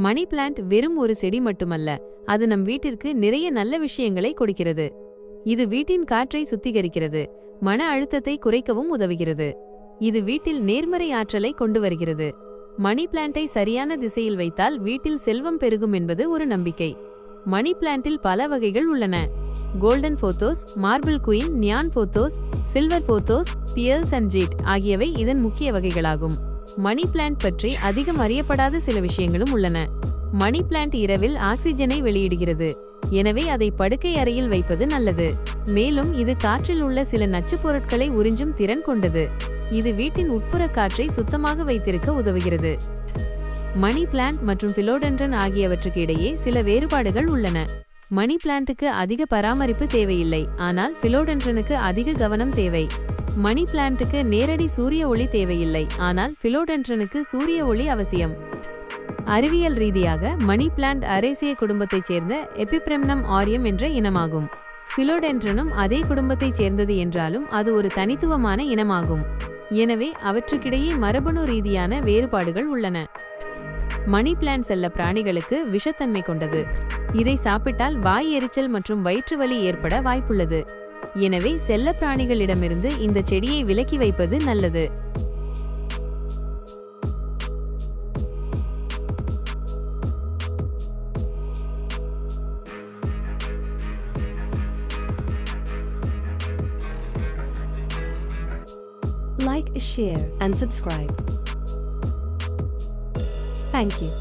Money plant வெறும் ஒரு செடி மட்டுமல்ல, அது நம் வீட்டிற்கு நிறைய நல்ல விஷயங்களை கொடுக்கிறது. இது வீட்டின் காற்றை சுத்திகரிக்கிறது, மன அழுத்தத்தை குறைக்கவும் உதவுகிறது. இது வீட்டில் நேர்மறை ஆற்றலை கொண்டு வருகிறது. மணி பிளான்ட்டை சரியான திசையில் வைத்தால் வீட்டில் செல்வம் பெருகும் என்பது ஒரு நம்பிக்கை. மணி பிளான்ட்டில் பல வகைகள் உள்ளன. Golden pothos, marble queen, neon pothos, silver pothos, pearls and jade ஆகியவை இதன் முக்கிய வகைகளாகும். மணி பிளான்ட் பற்றி அதிகம் அறியப்படாத சில விஷயங்களும் உள்ளன. மணி பிளான்ட் இரவில் ஆக்சிஜனை வெளியிடுகிறது, எனவே அதை படுக்கை அறையில் வைப்பது நல்லது. மேலும் இது காற்றில் உள்ள சில நச்சுப் பொருட்களை உறிஞ்சும் திறன் கொண்டது. இது வீட்டின் உட்புற காற்றை சுத்தமாக வைத்திருக்க உதவுகிறது. மணி பிளான்ட் மற்றும் பிலோடென்ட்ரன் ஆகியவற்றுக்கு இடையே சில வேறுபாடுகள் உள்ளன. மணி பிளான்ட்டுக்கு அதிக பராமரிப்பு தேவையில்லை, ஆனால் பிலோடென்ட்ரனுக்கு அதிக கவனம் தேவை. மணி பிளான்ட்டுக்கு நேரடி சூரிய ஒளி தேவையில்லை, ஆனால் பிலோடென்ட்ரனுக்கு சூரிய ஒளி அவசியம். அறிவியல் ரீதியாக மணி பிளான்ட் அரேசிய குடும்பத்தைச் சேர்ந்த எபிப்ரெம்னம் ஆரியம் என்ற இனமாகும். பிலோடென்ட்ரனும் அதே குடும்பத்தைச் சேர்ந்தது என்றாலும் அது ஒரு தனித்துவமான இனமாகும். எனவே அவற்றுக்கிடையே மரபணு ரீதியான வேறுபாடுகள் உள்ளன. மணி பிளான்ட் செல்ல பிராணிகளுக்கு விஷத்தன்மை கொண்டது. இதை சாப்பிட்டால் வாய் எரிச்சல் மற்றும் வயிற்று வலி ஏற்பட வாய்ப்புள்ளது. எனவே செல்ல பிராணிகளிடமிருந்து இந்த செடியை விலக்கி வைப்பது நல்லது. Like, share and subscribe. Thank you.